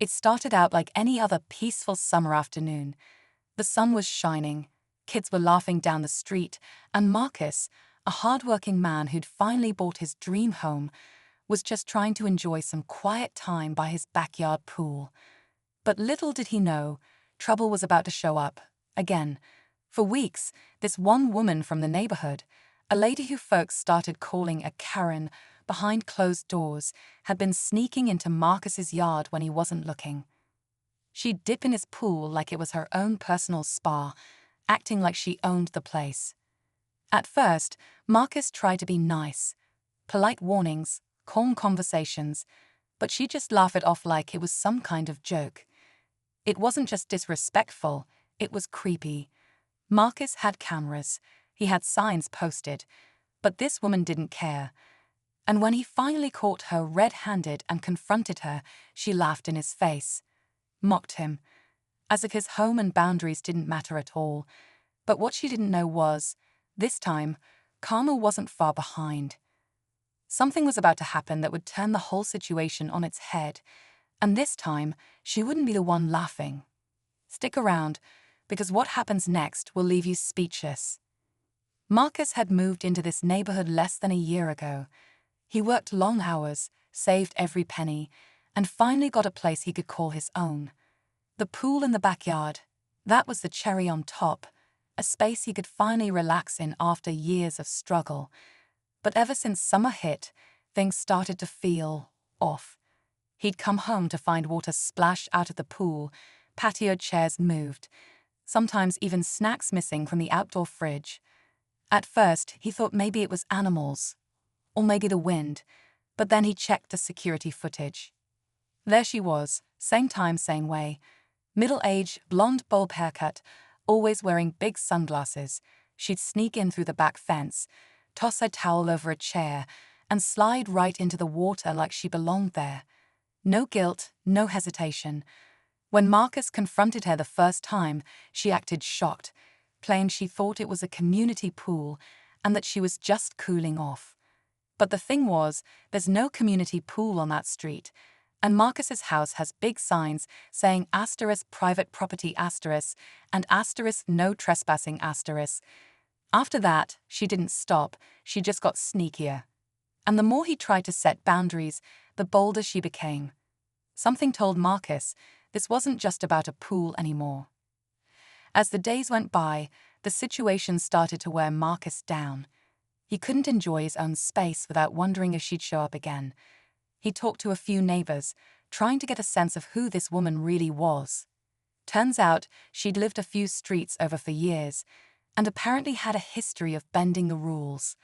It started out like any other peaceful summer afternoon. The sun was shining, kids were laughing down the street, and Marcus, a hard-working man who'd finally bought his dream home, was just trying to enjoy some quiet time by his backyard pool. But little did he know, trouble was about to show up, again. For weeks, this one woman from the neighborhood, a lady who folks started calling a Karen behind closed doors, had been sneaking into Marcus's yard when he wasn't looking. She'd dip in his pool like it was her own personal spa, acting like she owned the place. At first, Marcus tried to be nice. Polite warnings, calm conversations, but she'd just laugh it off like it was some kind of joke. It wasn't just disrespectful, it was creepy. Marcus had cameras, he had signs posted, but this woman didn't care. And when he finally caught her red-handed and confronted her, she laughed in his face, mocked him, as if his home and boundaries didn't matter at all. But what she didn't know was, this time, karma wasn't far behind. Something was about to happen that would turn the whole situation on its head, and this time, she wouldn't be the one laughing. Stick around, because what happens next will leave you speechless. Marcus had moved into this neighborhood less than a year ago. He worked long hours, saved every penny, and finally got a place he could call his own. The pool in the backyard, that was the cherry on top, a space he could finally relax in after years of struggle. But ever since summer hit, things started to feel off. He'd come home to find water splash out of the pool, patio chairs moved, sometimes even snacks missing from the outdoor fridge. At first, he thought maybe it was animals, or maybe the wind, but then he checked the security footage. There she was, same time, same way. Middle-aged, blonde bulb haircut, always wearing big sunglasses. She'd sneak in through the back fence, toss a towel over a chair, and slide right into the water like she belonged there. No guilt, no hesitation. When Marcus confronted her the first time, she acted shocked, claimed she thought it was a community pool and that she was just cooling off. But the thing was, there's no community pool on that street, and Marcus's house has big signs saying *private property* and *no trespassing*. After that, she didn't stop, she just got sneakier. And the more he tried to set boundaries, the bolder she became. Something told Marcus this wasn't just about a pool anymore. As the days went by, the situation started to wear Marcus down. He couldn't enjoy his own space without wondering if she'd show up again. He talked to a few neighbors, trying to get a sense of who this woman really was. Turns out she'd lived a few streets over for years, and apparently had a history of bending the rules.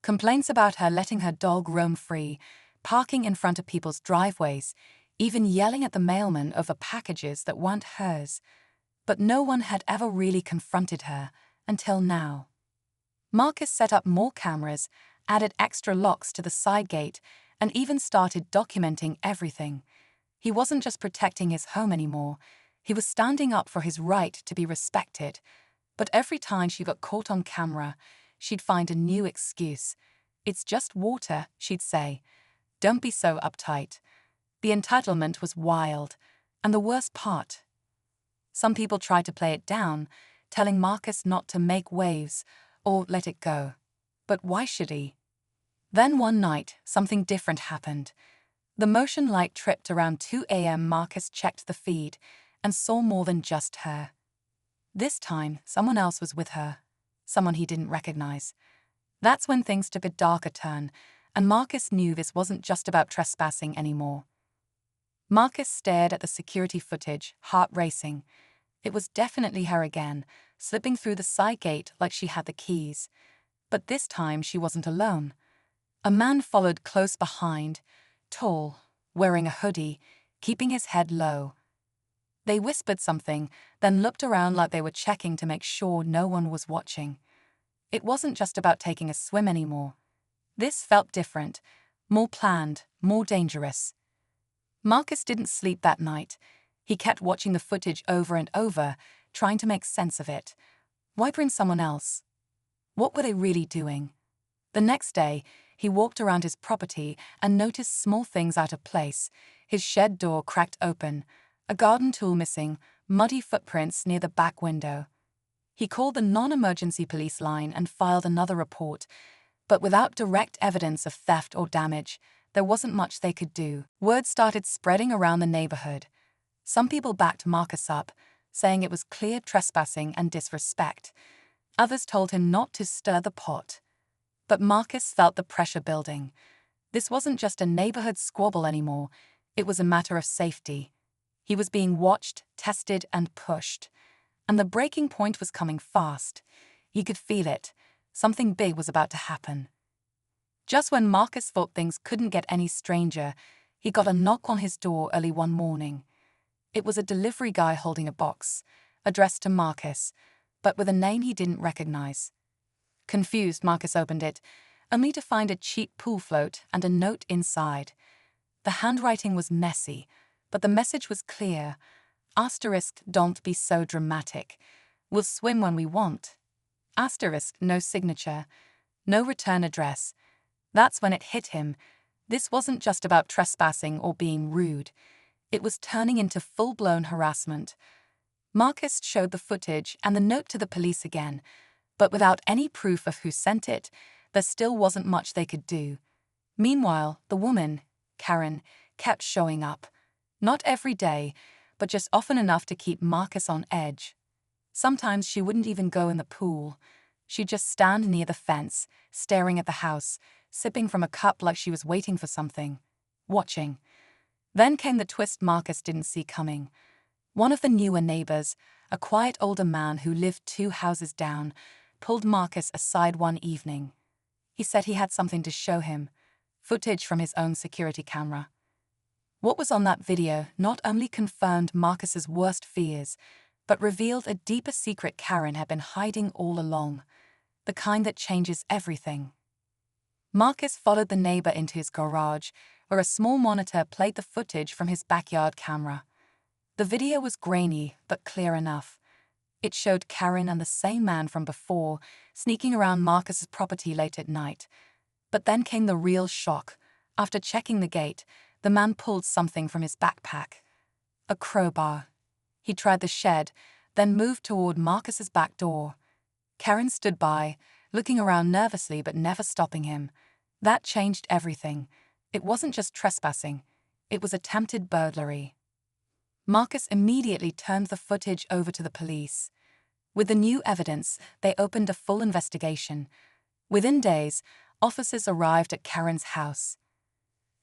Complaints about her letting her dog roam free, parking in front of people's driveways, even yelling at the mailman over packages that weren't hers. But no one had ever really confronted her, until now. Marcus set up more cameras, added extra locks to the side gate, and even started documenting everything. He wasn't just protecting his home anymore, he was standing up for his right to be respected. But every time she got caught on camera, she'd find a new excuse. "It's just water," she'd say. "Don't be so uptight." The entitlement was wild, and the worst part, some people tried to play it down, telling Marcus not to make waves or let it go. But why should he? Then one night, something different happened. The motion light tripped around 2 a.m. Marcus checked the feed and saw more than just her. This time, someone else was with her, someone he didn't recognize. That's when things took a darker turn, and Marcus knew this wasn't just about trespassing anymore. Marcus stared at the security footage, heart racing. It was definitely her again, slipping through the side gate like she had the keys. But this time she wasn't alone. A man followed close behind, tall, wearing a hoodie, keeping his head low. They whispered something, then looked around like they were checking to make sure no one was watching. It wasn't just about taking a swim anymore. This felt different, more planned, more dangerous. Marcus didn't sleep that night. He kept watching the footage over and over, trying to make sense of it. Why bring someone else? What were they really doing? The next day, he walked around his property and noticed small things out of place. His shed door cracked open, a garden tool missing, muddy footprints near the back window. He called the non-emergency police line and filed another report, but without direct evidence of theft or damage, there wasn't much they could do. Word started spreading around the neighborhood. Some people backed Marcus up, saying it was clear trespassing and disrespect. Others told him not to stir the pot. But Marcus felt the pressure building. This wasn't just a neighborhood squabble anymore, it was a matter of safety. He was being watched, tested, and pushed. And the breaking point was coming fast. He could feel it. Something big was about to happen. Just when Marcus thought things couldn't get any stranger, he got a knock on his door early one morning. It was a delivery guy holding a box, addressed to Marcus, but with a name he didn't recognize. Confused, Marcus opened it, only to find a cheap pool float and a note inside. The handwriting was messy, but the message was clear. Asterisk, don't be so dramatic. We'll swim when we want. Asterisk, no signature, no return address. That's when it hit him. This wasn't just about trespassing or being rude. It was turning into full-blown harassment. Marcus showed the footage and the note to the police again, but without any proof of who sent it, there still wasn't much they could do. Meanwhile, the woman, Karen, kept showing up. Not every day, but just often enough to keep Marcus on edge. Sometimes she wouldn't even go in the pool. She'd just stand near the fence, staring at the house, sipping from a cup like she was waiting for something. Watching. Then came the twist Marcus didn't see coming. One of the newer neighbors, a quiet older man who lived 2 houses down, pulled Marcus aside one evening. He said he had something to show him, footage from his own security camera. What was on that video not only confirmed Marcus's worst fears, but revealed a deeper secret Karen had been hiding all along, the kind that changes everything. Marcus followed the neighbor into his garage, where a small monitor played the footage from his backyard camera. The video was grainy, but clear enough. It showed Karen and the same man from before sneaking around Marcus's property late at night. But then came the real shock. After checking the gate, the man pulled something from his backpack. A crowbar. He tried the shed, then moved toward Marcus's back door. Karen stood by, looking around nervously but never stopping him. That changed everything. It wasn't just trespassing. It was attempted burglary. Marcus immediately turned the footage over to the police. With the new evidence, they opened a full investigation. Within days, officers arrived at Karen's house.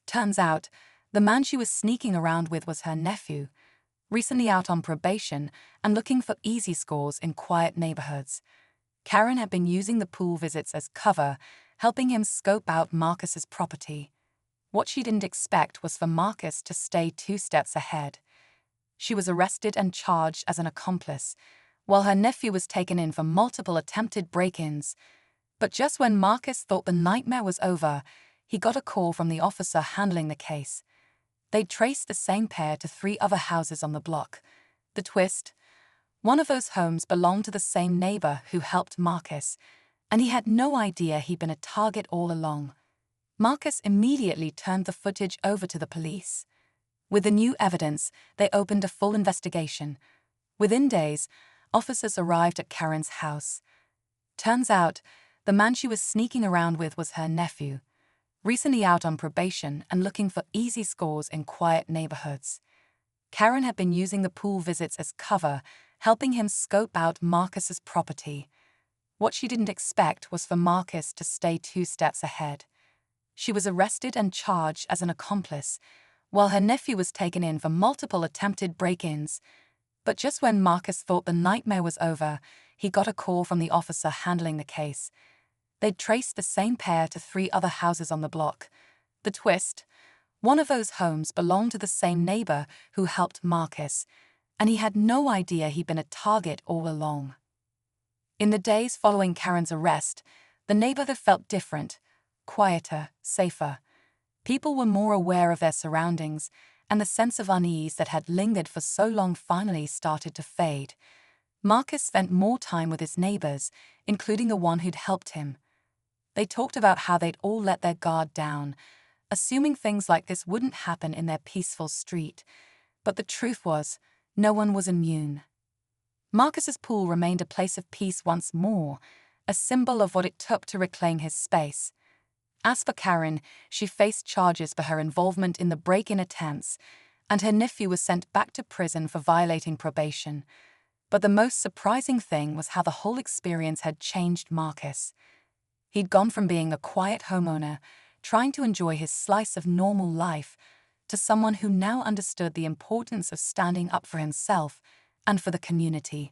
Turns out, the man she was sneaking around with was her nephew, recently out on probation and looking for easy scores in quiet neighborhoods. Karen had been using the pool visits as cover, helping him scope out Marcus's property. What she didn't expect was for Marcus to stay 2 steps ahead. She was arrested and charged as an accomplice, while her nephew was taken in for multiple attempted break-ins. But just when Marcus thought the nightmare was over, he got a call from the officer handling the case. They'd traced the same pair to 3 other houses on the block. The twist? One of those homes belonged to the same neighbor who helped Marcus, and he had no idea he'd been a target all along. Marcus immediately turned the footage over to the police. With the new evidence, they opened a full investigation. Within days, officers arrived at Karen's house. Turns out, the man she was sneaking around with was her nephew, recently out on probation and looking for easy scores in quiet neighborhoods. Karen had been using the pool visits as cover, helping him scope out Marcus's property. What she didn't expect was for Marcus to stay 2 steps ahead. She was arrested and charged as an accomplice, while her nephew was taken in for multiple attempted break-ins. But just when Marcus thought the nightmare was over, he got a call from the officer handling the case. They'd traced the same pair to 3 other houses on the block. The twist? One of those homes belonged to the same neighbor who helped Marcus, and he had no idea he'd been a target all along. In the days following Karen's arrest, the neighborhood felt different, quieter, safer. People were more aware of their surroundings, and the sense of unease that had lingered for so long finally started to fade. Marcus spent more time with his neighbors, including the one who'd helped him. They talked about how they'd all let their guard down, assuming things like this wouldn't happen in their peaceful street. But the truth was, no one was immune. Marcus's pool remained a place of peace once more, a symbol of what it took to reclaim his space. As for Karen, she faced charges for her involvement in the break-in attempts, and her nephew was sent back to prison for violating probation. But the most surprising thing was how the whole experience had changed Marcus. He'd gone from being a quiet homeowner, trying to enjoy his slice of normal life, to someone who now understood the importance of standing up for himself and for the community.